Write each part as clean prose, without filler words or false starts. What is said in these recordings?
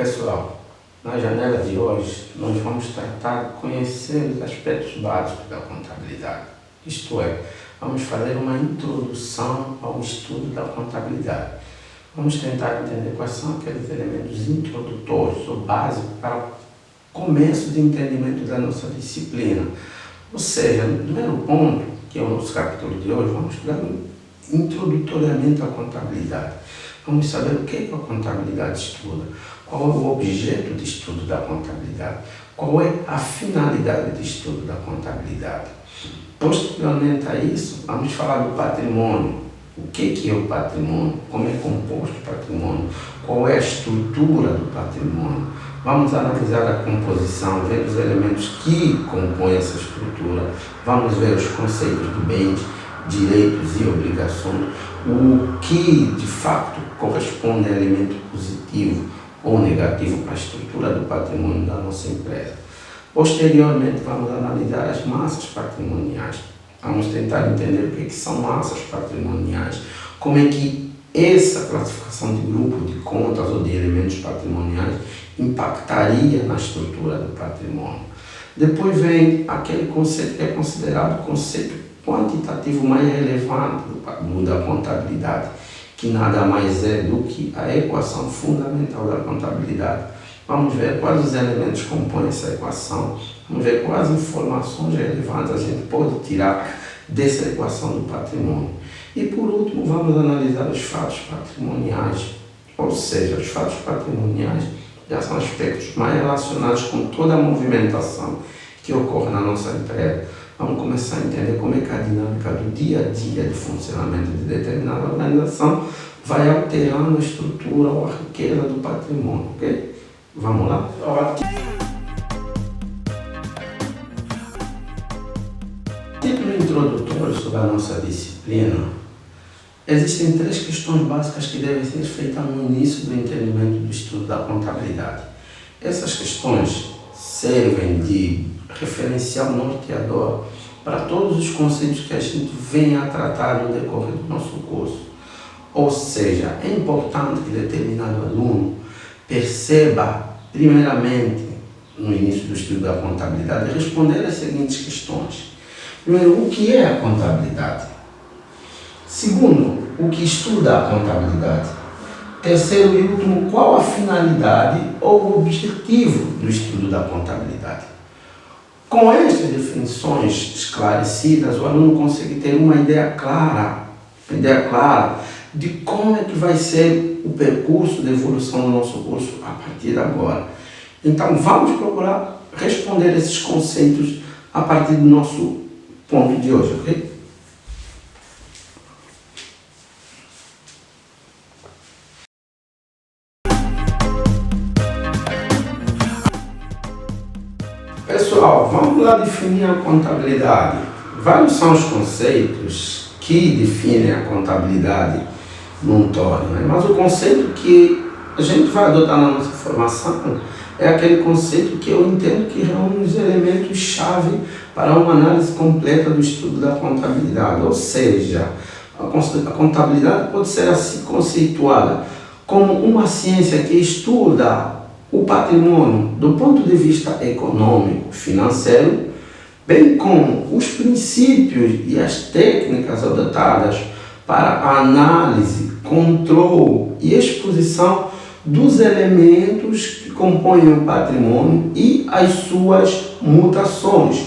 Pessoal, na janela de hoje nós vamos tratar conhecendo os aspectos básicos da contabilidade. Isto é, vamos fazer uma introdução ao estudo da contabilidade. Vamos tentar entender quais são aqueles elementos introdutores ou básicos para o começo de entendimento da nossa disciplina. Ou seja, no primeiro ponto, que é o nosso capítulo de hoje, vamos estudar introdutoriamente a contabilidade. Vamos saber o que a contabilidade estuda, qual é o objeto de estudo da contabilidade, qual é a finalidade de estudo da contabilidade. Posteriormente a isso, vamos falar do patrimônio. O que é o patrimônio? Como é composto o patrimônio? Qual é a estrutura do patrimônio? Vamos analisar a composição, ver os elementos que compõem essa estrutura. Vamos ver os conceitos de bens, direitos e obrigações. O que de fato corresponde a elemento positivo ou negativo para a estrutura do patrimônio da nossa empresa. Posteriormente, vamos analisar as massas patrimoniais. Vamos tentar entender o que são massas patrimoniais, como é que essa classificação de grupo de contas ou de elementos patrimoniais impactaria na estrutura do patrimônio. Depois vem aquele conceito que é considerado o conceito quantitativo mais relevante da contabilidade, que nada mais é do que a equação fundamental da contabilidade. Vamos ver quais os elementos que compõem essa equação, vamos ver quais informações relevantes a gente pode tirar dessa equação do patrimônio. E por último, vamos analisar os fatos patrimoniais, ou seja, os fatos patrimoniais já são aspectos mais relacionados com toda a movimentação que ocorre na nossa empresa. Vamos começar a entender como é que a dinâmica do dia a dia de funcionamento de determinada organização vai alterando a estrutura ou a riqueza do patrimônio, ok? Vamos lá? Título introdutório sobre a nossa disciplina. Existem três questões básicas que devem ser feitas no início do entendimento do estudo da contabilidade. Essas questões servem de referencial norteador para todos os conceitos que a gente vem a tratar no decorrer do nosso curso. Ou seja, é importante que determinado aluno perceba, primeiramente, no início do estudo da contabilidade, responder as seguintes questões. Primeiro, o que é a contabilidade? Segundo, o que estuda a contabilidade? Terceiro e último, qual a finalidade ou o objetivo do estudo da contabilidade? Com estas definições esclarecidas, o aluno consegue ter uma ideia clara de como é que vai ser o percurso de evolução do nosso curso a partir de agora. Então, vamos procurar responder esses conceitos a partir do nosso ponto de hoje, ok? Pessoal, vamos lá definir a contabilidade. Vários são os conceitos que definem a contabilidade num todo, né? Mas o conceito que a gente vai adotar na nossa formação é aquele conceito que eu entendo que reúne os elementos-chave para uma análise completa do estudo da contabilidade. Ou seja, a contabilidade pode ser assim conceituada como uma ciência que estuda o patrimônio do ponto de vista econômico, financeiro, bem como os princípios e as técnicas adotadas para a análise, controle e exposição dos elementos que compõem o patrimônio e as suas mutações.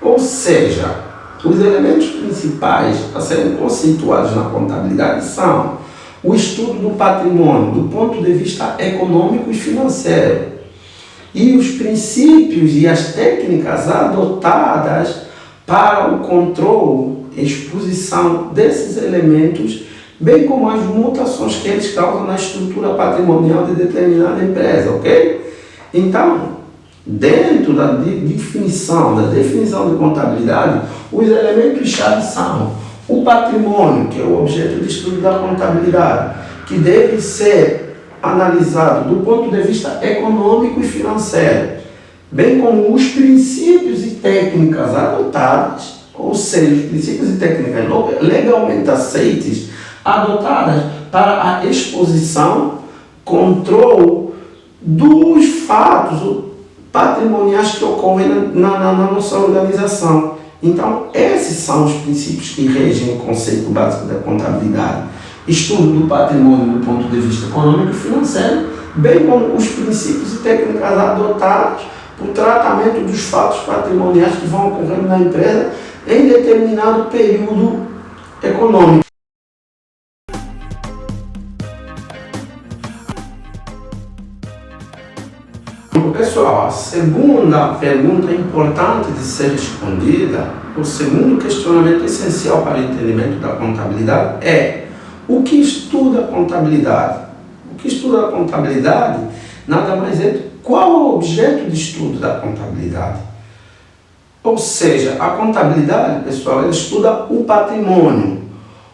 Ou seja, os elementos principais a serem conceituados na contabilidade são o estudo do patrimônio do ponto de vista econômico e financeiro e os princípios e as técnicas adotadas para o controle e exposição desses elementos, bem como as mutações que eles causam na estrutura patrimonial de determinada empresa, ok? Então, dentro da definição de contabilidade, os elementos-chave são o patrimônio, que é o objeto de estudo da contabilidade, que deve ser analisado do ponto de vista econômico e financeiro, bem como os princípios e técnicas adotadas, ou seja, os princípios e técnicas legalmente aceites, adotadas para a exposição, controle dos fatos patrimoniais que ocorrem na nossa organização. Então, esses são os princípios que regem o conceito básico da contabilidade. Estudo do patrimônio do ponto de vista econômico e financeiro, bem como os princípios e técnicas adotados para o tratamento dos fatos patrimoniais que vão ocorrendo na empresa em determinado período econômico. Pessoal, a segunda pergunta importante de ser respondida, o segundo questionamento essencial para o entendimento da contabilidade é: o que estuda a contabilidade? O que estuda a contabilidade nada mais é qual é o objeto de estudo da contabilidade. Ou seja, a contabilidade, pessoal, ela estuda o patrimônio.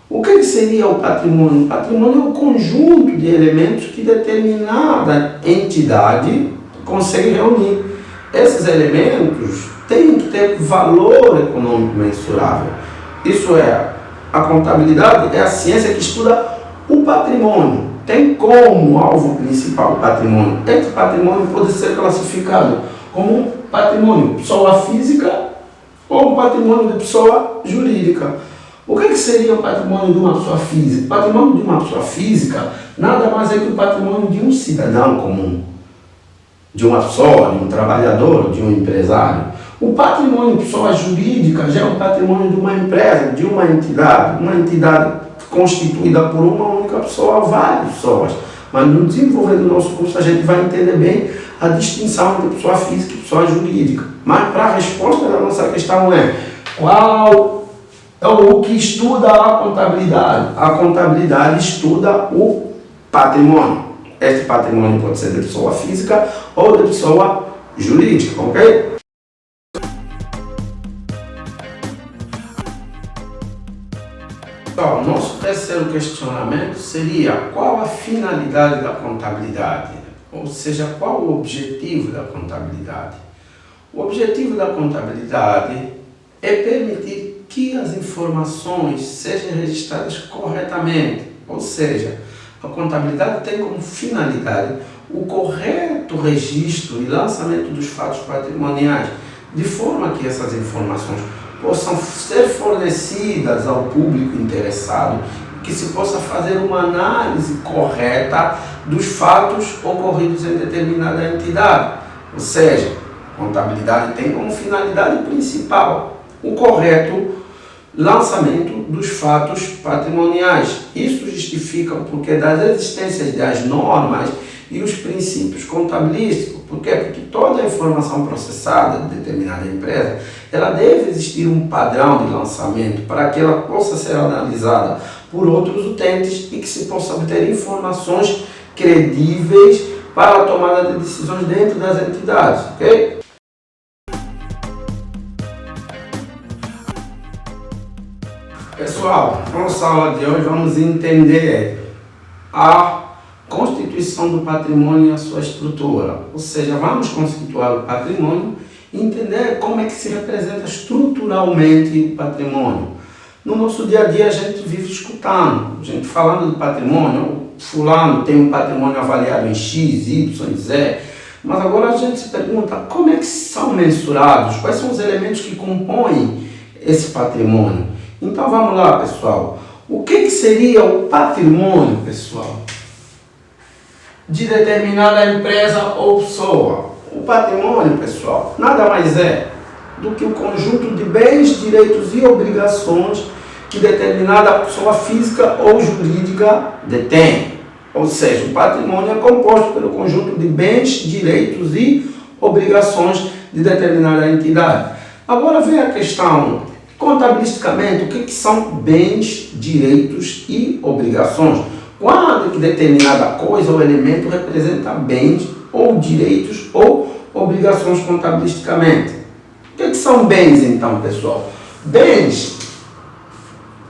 O que seria o patrimônio? O patrimônio é o conjunto de elementos que determinada entidade consegue reunir. Esses elementos têm que ter valor econômico mensurável. Isso é, a contabilidade é a ciência que estuda o patrimônio. Tem como alvo principal o patrimônio. Esse patrimônio pode ser classificado como um patrimônio de pessoa física ou um patrimônio de pessoa jurídica. O que seria o patrimônio de uma pessoa física? O patrimônio de uma pessoa física nada mais é que o patrimônio de um cidadão comum, de uma pessoa, de um trabalhador, de um empresário. O patrimônio de pessoa jurídica já é o patrimônio de uma empresa, de uma entidade constituída por uma única pessoa ou várias pessoas. Mas no desenvolver do nosso curso a gente vai entender bem a distinção entre pessoa física e pessoa jurídica. Mas para a resposta da nossa questão é: qual é o que estuda a contabilidade? A contabilidade estuda o patrimônio. Este patrimônio pode ser de pessoa física ou de pessoa jurídica, ok? Então, nosso terceiro questionamento seria: qual a finalidade da contabilidade? Ou seja, qual o objetivo da contabilidade? O objetivo da contabilidade é permitir que as informações sejam registradas corretamente, ou seja, a contabilidade tem como finalidade o correto registro e lançamento dos fatos patrimoniais, de forma que essas informações possam ser fornecidas ao público interessado, que se possa fazer uma análise correta dos fatos ocorridos em determinada entidade. Ou seja, a contabilidade tem como finalidade principal o correto lançamento dos fatos patrimoniais. Isso justifica o porquê das existências das normas e os princípios contabilísticos. Por quê? Porque toda a informação processada de determinada empresa, ela deve existir um padrão de lançamento para que ela possa ser analisada por outros utentes e que se possa obter informações credíveis para a tomada de decisões dentro das entidades, ok? Pessoal, na nossa aula de hoje vamos entender a constituição do patrimônio e a sua estrutura. Ou seja, vamos constituir o patrimônio e entender como é que se representa estruturalmente o patrimônio. No nosso dia a dia a gente vive escutando, a gente falando do patrimônio, fulano tem um patrimônio avaliado em X, Y, Z, mas agora a gente se pergunta como é que são mensurados, quais são os elementos que compõem esse patrimônio. Então vamos lá, pessoal. O que seria o patrimônio, pessoal, de determinada empresa ou pessoa? O patrimônio, pessoal, nada mais é do que o conjunto de bens, direitos e obrigações que determinada pessoa física ou jurídica detém. Ou seja, o patrimônio é composto pelo conjunto de bens, direitos e obrigações de determinada entidade. Agora vem a questão: contabilisticamente, o que são bens, direitos e obrigações? Quando que determinada coisa ou elemento representa bens ou direitos ou obrigações contabilisticamente? O que são bens, então, pessoal? Bens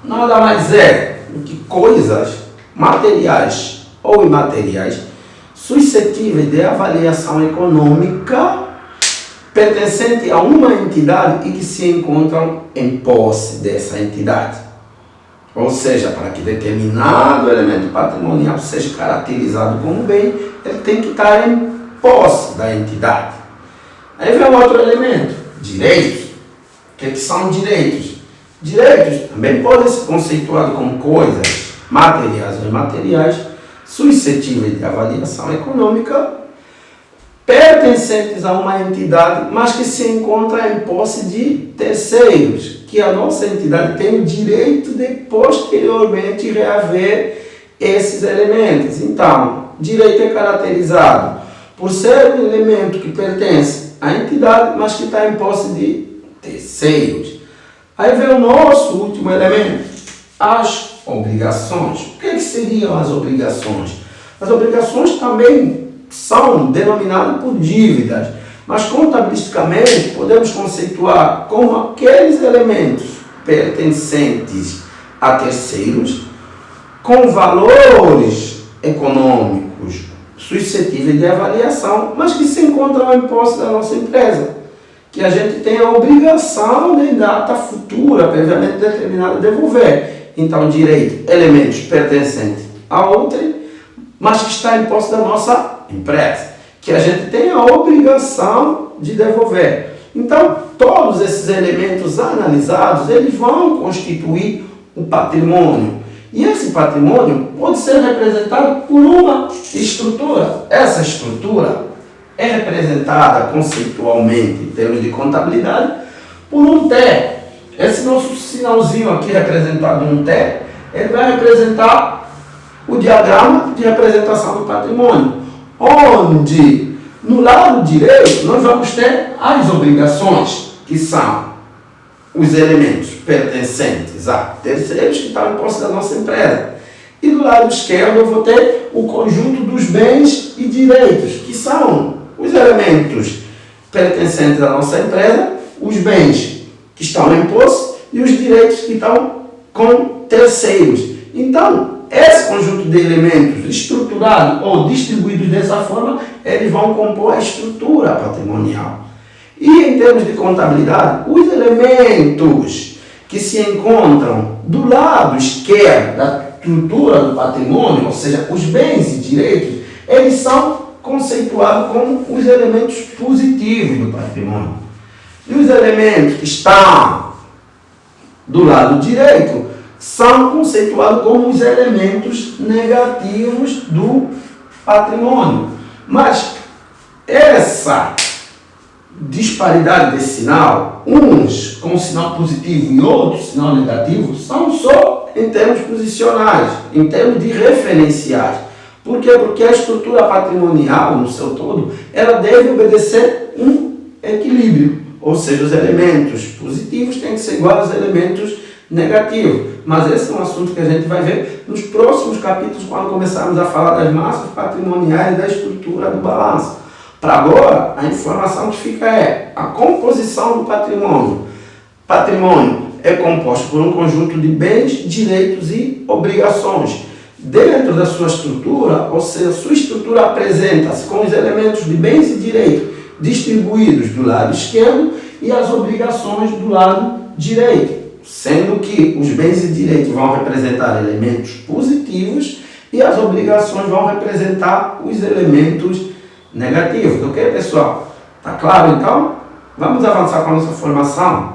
nada mais é do que coisas materiais ou imateriais suscetíveis de avaliação econômica pertencente a uma entidade e que se encontram em posse dessa entidade. Ou seja, para que determinado elemento patrimonial seja caracterizado como bem, ele tem que estar em posse da entidade. Aí vem um outro elemento, direitos. O que são direitos? Direitos também podem ser conceituados como coisas materiais ou imateriais suscetíveis de avaliação econômica, pertencentes a uma entidade, mas que se encontra em posse de terceiros, que a nossa entidade tem o direito de posteriormente reaver esses elementos. Então, direito é caracterizado por ser um elemento que pertence à entidade, mas que está em posse de terceiros. Aí vem o nosso último elemento, as obrigações. O que seriam as obrigações? As obrigações também são denominadas por dívidas, mas contabilisticamente podemos conceituar como aqueles elementos pertencentes a terceiros com valores econômicos suscetíveis de avaliação, mas que se encontram em posse da nossa empresa, que a gente tem a obrigação de, em data futura, previamente determinada, devolver. Então, direito, elementos pertencentes a outrem, mas que está em posse da nossa empresa, que a gente tem a obrigação de devolver. Então, todos esses elementos analisados, eles vão constituir um patrimônio. E esse patrimônio pode ser representado por uma estrutura. Essa estrutura é representada conceitualmente, em termos de contabilidade, por um TE. Esse nosso sinalzinho aqui representado num TE, ele vai representar o diagrama de representação do patrimônio, onde no lado direito nós vamos ter as obrigações, que são os elementos pertencentes a terceiros que estão em posse da nossa empresa. E do lado esquerdo eu vou ter o conjunto dos bens e direitos, que são os elementos pertencentes à nossa empresa, os bens que estão em posse e os direitos que estão com terceiros. Então, esse conjunto de elementos estruturados ou distribuídos dessa forma, eles vão compor a estrutura patrimonial. E em termos de contabilidade, os elementos que se encontram do lado esquerdo da estrutura do patrimônio, ou seja, os bens e direitos, eles são conceituados como os elementos positivos do patrimônio. E os elementos que estão do lado direito são conceituados como os elementos negativos do patrimônio. Mas essa disparidade desse sinal, uns com sinal positivo e outros sinal negativo, são só em termos posicionais, em termos de referenciais. Por quê? Porque a estrutura patrimonial, no seu todo, ela deve obedecer um equilíbrio. Ou seja, os elementos positivos têm que ser iguais aos elementos negativos. Mas esse é um assunto que a gente vai ver nos próximos capítulos, quando começarmos a falar das massas patrimoniais e da estrutura do balanço. Para agora, a informação que fica é a composição do patrimônio. Patrimônio é composto por um conjunto de bens, direitos e obrigações. Dentro da sua estrutura, ou seja, sua estrutura apresenta-se com os elementos de bens e direitos distribuídos do lado esquerdo e as obrigações do lado direito, sendo que os bens e direitos vão representar elementos positivos e as obrigações vão representar os elementos negativos. Ok, pessoal? Tá claro, então? Vamos avançar com a nossa formação?